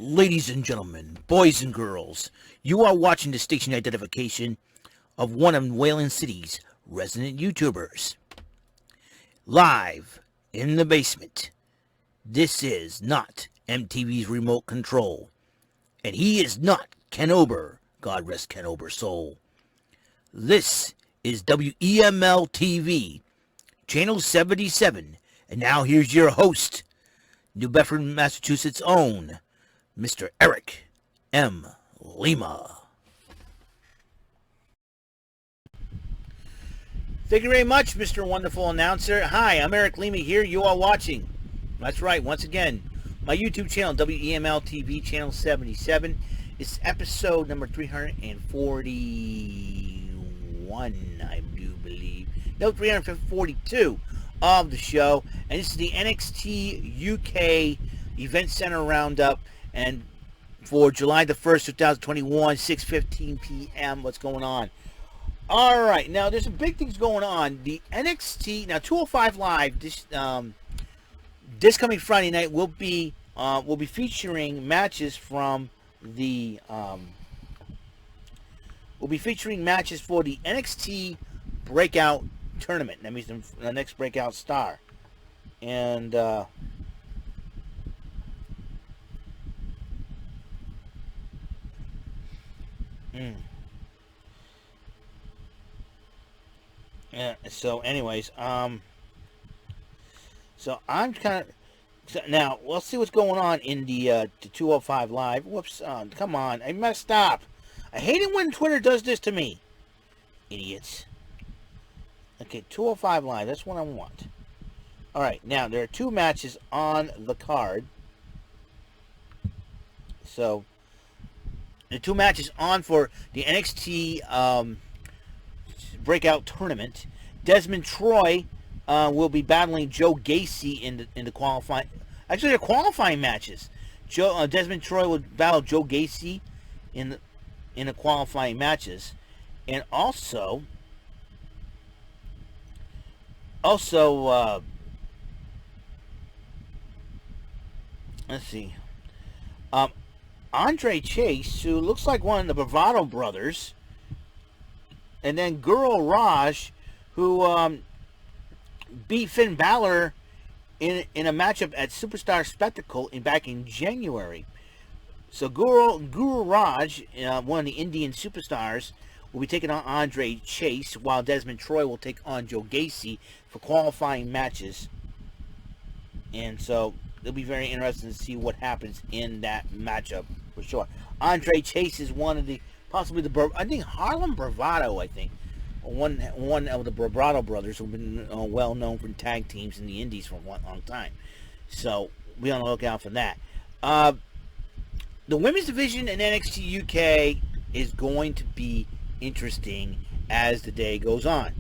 Ladies and gentlemen, boys and girls, you are watching the station identification of one of Wayland City's resident YouTubers. Live in the basement. This is not MTV's remote control. And he is not Ken Ober. God rest Ken Ober's soul. This is WEML-TV, Channel 77. And now here's your host, New Bedford, Massachusetts' own, Mr. Eric M. Lima. Thank you very much, Mr. Wonderful Announcer. Hi, I'm Eric Lima here. You are watching. That's right, once again, my YouTube channel, WEML-TV, Channel 77. It's episode number 341, I do believe. No, 342 of the show. And this is the NXT UK Event Center Roundup. And for July the 1st, 2021, 6:15 p.m., what's going on? All right, now there's some big things going on. The NXT, now 205 Live, this coming Friday night will be featuring matches from the will be featuring matches for the NXT Breakout Tournament. That means the next Breakout Star, and yeah. So, anyways, so I'm kind of now. Let's see what's going on in the 205 Live. Whoops! Come on, I messed up. I hate it when Twitter does this to me. Idiots. Okay, 205 Live. That's what I want. All right, now there are two matches on the card. So the two matches on for the NXT Breakout Tournament. Desmond Troy will be battling Joe Gacy in the qualifying. Actually, they're qualifying matches. Desmond Troy will battle Joe Gacy in the qualifying matches, and also let's see. Andre Chase, who looks like one of the Bravado brothers, and then Guru Raj, who beat Finn Balor in a matchup at Superstar Spectacle back in January. So Guru Raj, one of the Indian superstars, will be taking on Andre Chase, while Desmond Troy will take on Joe Gacy for qualifying matches. And so it'll be very interesting to see what happens in that matchup for sure. Andre Chase is one of the I think Harlem Bravado, one of the Bravado brothers who've been well known for tag teams in the Indies for a long time. So be on the lookout for that. The women's division in NXT UK is going to be interesting as the day goes on,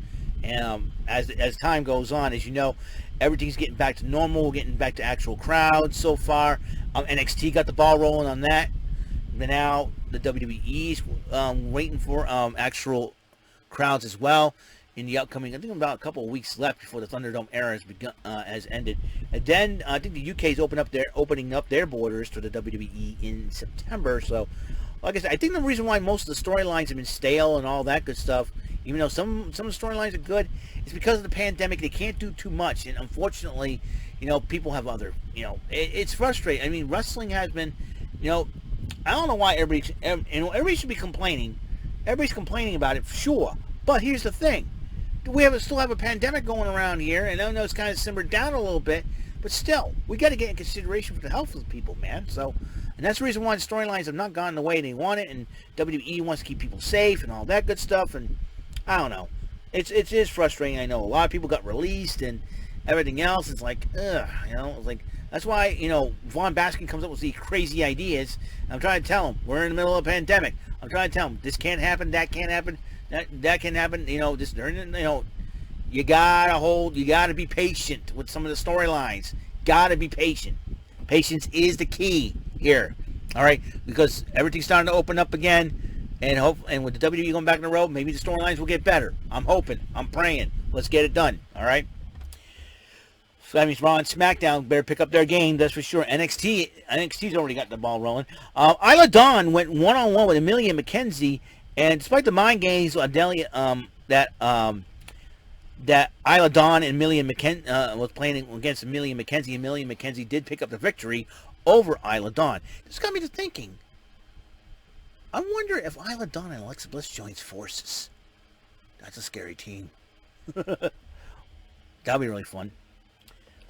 and as time goes on, as you know, everything's getting back to normal. We're getting back to actual crowds so far. NXT got the ball rolling on that, but now the WWE's waiting for actual crowds as well in the upcoming. I think about a couple of weeks left before the Thunderdome era has ended, and then I think the UK is opening up their borders to the WWE in September. So, like I said, I think the reason why most of the storylines have been stale and all that good stuff, even though some of the storylines are good, is because of the pandemic. They can't do too much, and unfortunately, people have other, it's frustrating. I mean, wrestling has been, I don't know why everybody should be complaining. Everybody's complaining about it, sure, but here's the thing: we still have a pandemic going around here, and I know it's kind of simmered down a little bit, but still, we got to get in consideration for the health of the people, man. So. And that's the reason why the storylines have not gone the way they want it, and WWE wants to keep people safe and all that good stuff, and I don't know. It is frustrating, I know. A lot of people got released and everything else. It's like, it's like, that's why, Vaughn Baskin comes up with these crazy ideas. I'm trying to tell him, we're in the middle of a pandemic. I'm trying to tell him, this can't happen, that can't happen, that can happen, you gotta be patient with some of the storylines. Gotta be patient. Patience is the key here, all right, because everything's starting to open up again, and with the WWE going back in the road, maybe the storylines will get better. I'm hoping, I'm praying. Let's get it done, all right. So that means Raw and SmackDown better pick up their game, that's for sure. NXT's already got the ball rolling. Isla Dawn went one-on-one with Amelia McKenzie, and despite the mind games that Isla Dawn and Amelia was playing against Amelia McKenzie did pick up the victory over Isla Dawn. This got me to thinking. I wonder if Isla Dawn and Alexa Bliss joins forces. That's a scary team. That'll be really fun.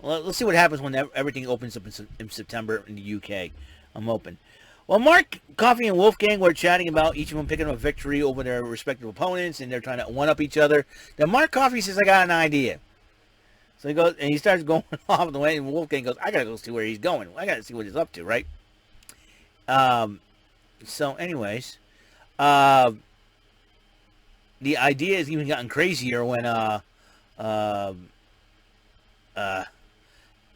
Well, let's see what happens when everything opens up in September in the UK. I'm open. Well, Mark Coffey and Wolfgang were chatting about each of them picking up a victory over their respective opponents, and they're trying to one-up each other. Then Mark Coffey says, I got an idea. So he goes, and he starts going off the way, and Wolfgang goes, I got to go see where he's going. I got to see what he's up to, right? So, anyways, the idea has even gotten crazier when,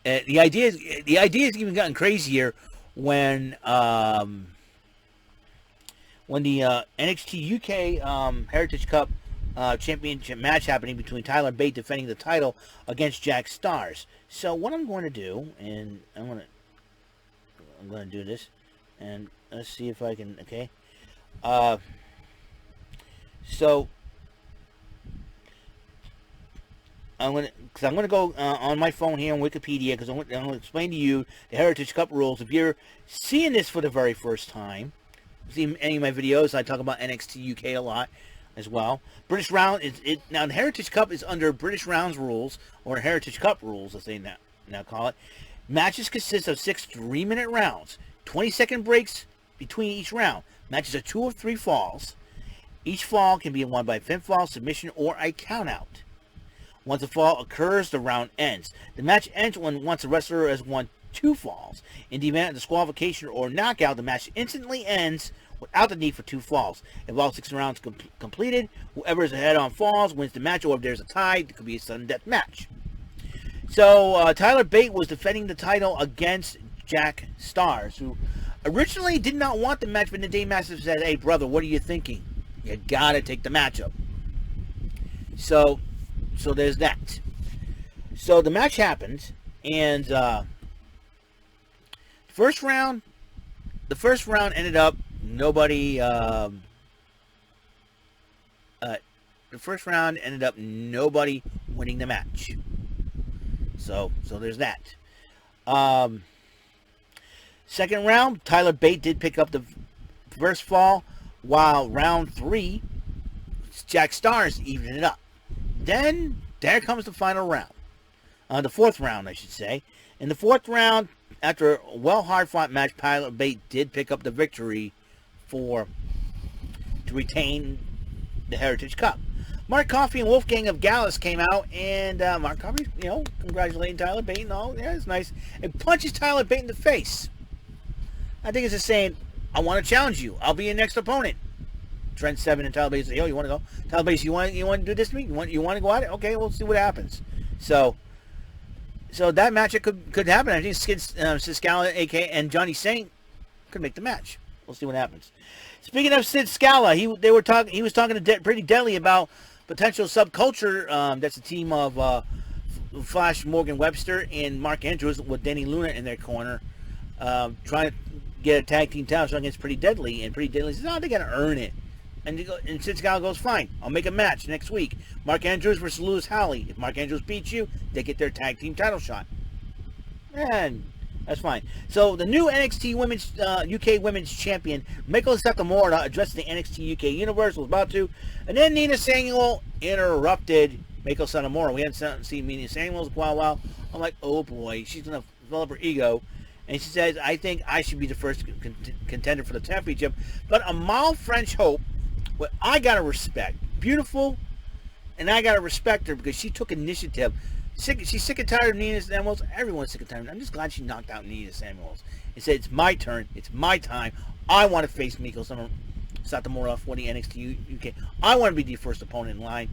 the idea has even gotten crazier when the NXT UK Heritage Cup championship match happening between Tyler Bate defending the title against Jack Stars. So what I'm going to do, and I'm going to do this, and let's see if I can. Okay, so. I'm gonna go on my phone here on Wikipedia because I'm gonna explain to you the Heritage Cup rules. If you're seeing this for the very first time, see any of my videos, I talk about NXT UK a lot as well. British Round now the Heritage Cup is under British Rounds rules, or Heritage Cup rules as they now call it. Matches consist of 6 3-minute rounds, 20-second breaks between each round. Matches are 2 of 3 falls. Each fall can be won by pinfall, submission, or a countout. Once a fall occurs, the round ends. The match ends once a wrestler has won 2 falls. In the event of disqualification or knockout, the match instantly ends without the need for 2 falls. If all 6 rounds completed, whoever is ahead on falls wins the match, or if there's a tie, it could be a sudden death match. So Tyler Bate was defending the title against Jack Stars, who originally did not want the match, but the Dave Mastiff said, hey brother, what are you thinking? You gotta take the matchup. So there's that. So the match happened, and the first round ended up nobody. The first round ended up nobody winning the match. So there's that. Second round, Tyler Bate did pick up the first fall, while round 3, Jack Stars evened it up. Then, there comes the final round. The 4th round, I should say. In the 4th round, after a hard-fought match, Tyler Bate did pick up the victory to retain the Heritage Cup. Mark Coffey and Wolfgang of Gallus came out, and Mark Coffey, congratulating Tyler Bate and all. Yeah, it's nice. And punches Tyler Bate in the face. I think it's just saying, I want to challenge you. I'll be your next opponent. Trent Seven and Tyler Bate say, yo, you want to go? Tyler Bate, you want to do this to me? You want to go at it? Okay, we'll see what happens. So that match could happen. I think Sid Scala, AK, and Johnny Saint could make the match. We'll see what happens. Speaking of Sid Scala, he was talking to Pretty Deadly about potential subculture. That's a team of Flash Morgan Webster and Mark Andrews with Danny Luna in their corner, trying to get a tag team title against Pretty Deadly. And Pretty Deadly says, they got to earn it. And Sid Scala goes, fine, I'll make a match next week. Mark Andrews versus Lewis Howley. If Mark Andrews beats you, they get their tag team title shot. And that's fine. So the new NXT UK Women's Champion, Meiko Satomura, addressed the NXT UK Universe, was about to. And then Nina Samuel interrupted Meiko Satomura. We haven't seen Nina Samuel in a while. I'm like, oh boy, she's going to develop her ego. And she says, I think I should be the first contender for the championship. But Amal French Hope, what I got to respect, beautiful, and I got to respect her because she took initiative. She's sick and tired of Nina Samuels. Everyone's sick and tired. I'm just glad she knocked out Nina Samuels and said, it's my turn. It's my time. I want to face Meiko Satomura for the NXT UK. I want to be the first opponent in line.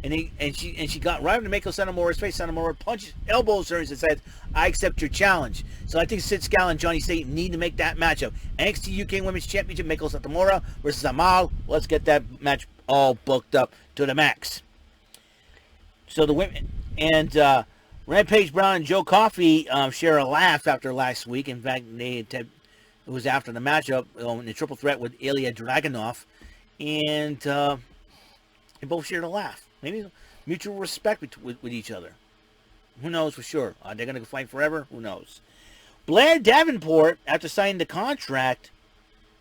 And she got right into Meiko Satomura's face. Satomura punches, elbows her, and says, I accept your challenge. So I think Sid Scala and Johnny Saint need to make that matchup. NXT UK Women's Championship, Meiko Satomura versus Amal. Let's get that match all booked up to the max. So the women, and Rampage Brown and Joe Coffey share a laugh after last week. In fact, it was after the matchup in the triple threat with Ilya Dragunov, and they both shared a laugh. Maybe mutual respect with each other. Who knows for sure? Are they going to fight forever? Who knows? Blair Davenport, after signing the contract,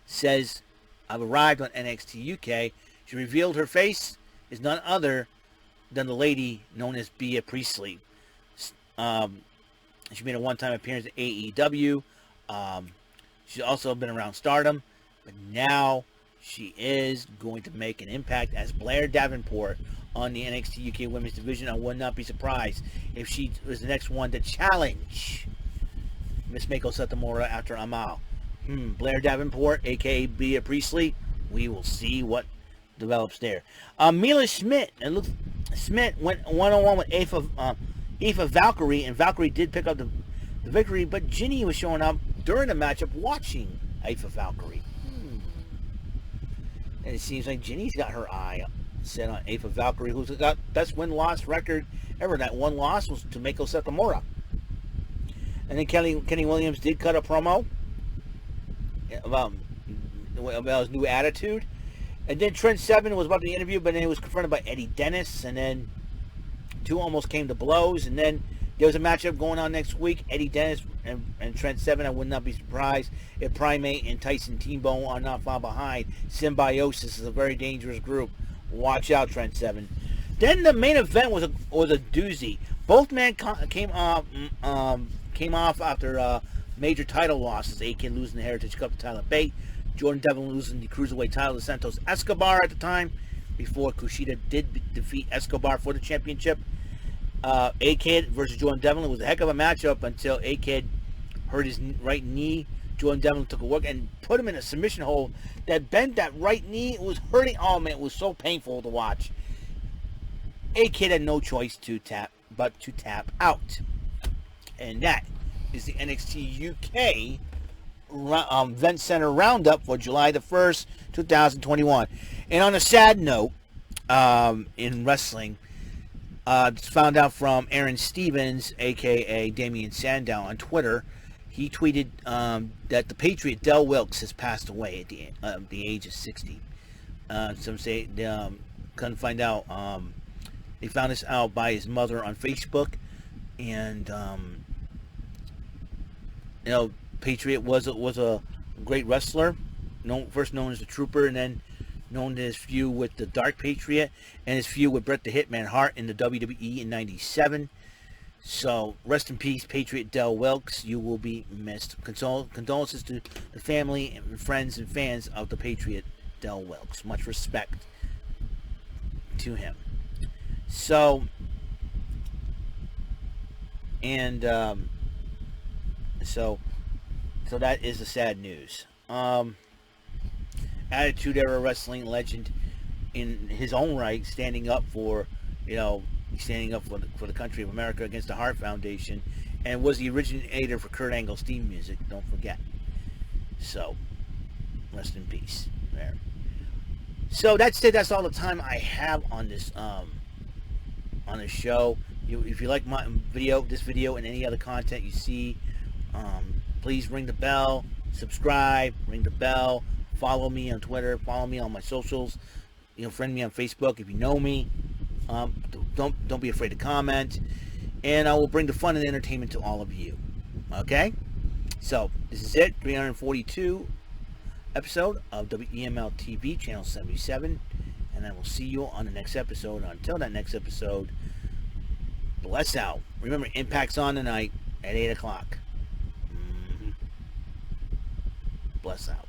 says, "I've arrived on NXT UK." She revealed her face is none other than the lady known as Bea Priestley. She made a one-time appearance at AEW. She's also been around Stardom, but now she is going to make an impact as Blair Davenport on the NXT UK Women's Division. I would not be surprised if she was the next one to challenge Miss Mako Satomura after Amal. Blair Davenport, aka Bea Priestley. We will see what develops there. Mila Schmidt went one-on-one with Aoife Valkyrie, and Valkyrie did pick up the victory, but Ginny was showing up during the matchup watching Aoife Valkyrie. And it seems like Ginny's got her eye set on Aoife Valkyrie, who's got best win-loss record ever. That one loss was to Mako Satomura. And then Kenny Williams did cut a promo about his new attitude. And then Trent Seven was about to be interviewed, but then he was confronted by Eddie Dennis, and then two almost came to blows. And then there was a matchup going on next week. Eddie Dennis and Trent Seven. I would not be surprised if Primate and Tyson T-Bone are not far behind. Symbiosis is a very dangerous group. Watch out, Trent Seven. Then the main event was a doozy. Both men came off after major title losses. A-Kid losing the Heritage Cup to Tyler Bate. Jordan Devlin losing the Cruiserweight title to Santos Escobar at the time, before Kushida did defeat Escobar for the championship. A-Kid versus Jordan Devlin was a heck of a matchup until A-Kid hurt his right knee. Jordan Devlin took a look and put him in a submission hold that bent that right knee. It was hurting. Oh man, it was so painful to watch. A-Kid had no choice but to tap out. And that is the NXT UK Event Center Roundup for July the 1st, 2021. And on a sad note, in wrestling, found out from Aaron Stevens, a.k.a. Damian Sandow, on Twitter. He tweeted that the Patriot Del Wilkes has passed away at the age of 60. Some say they couldn't find out. They found this out by his mother on Facebook. And, Patriot was a great wrestler, first known as the Trooper, and then known as his feud with the Dark Patriot and his feud with Bret the Hitman Hart in the WWE in '97. So rest in peace, Patriot Del Wilkes. You will be missed. Condolences to the family and friends and fans of the Patriot Del Wilkes. Much respect to him. So, and So that is the sad news. Attitude Era Wrestling legend in his own right, standing up for the country of America against the Hart Foundation, and was the originator for Kurt Angle's theme music. Don't forget. So, rest in peace. There. So that's it. That's all the time I have on this show. If you like this video, and any other content you see, please ring the bell, subscribe, ring the bell, follow me on Twitter, follow me on my socials, friend me on Facebook if you know me. Don't be afraid to comment, and I will bring the fun and entertainment to all of you. Okay? So, this is it, 342 episode of WEML-TV, channel 77, and I will see you on the next episode. Until that next episode, bless out. Remember, Impact's on tonight at 8 o'clock. Bless out.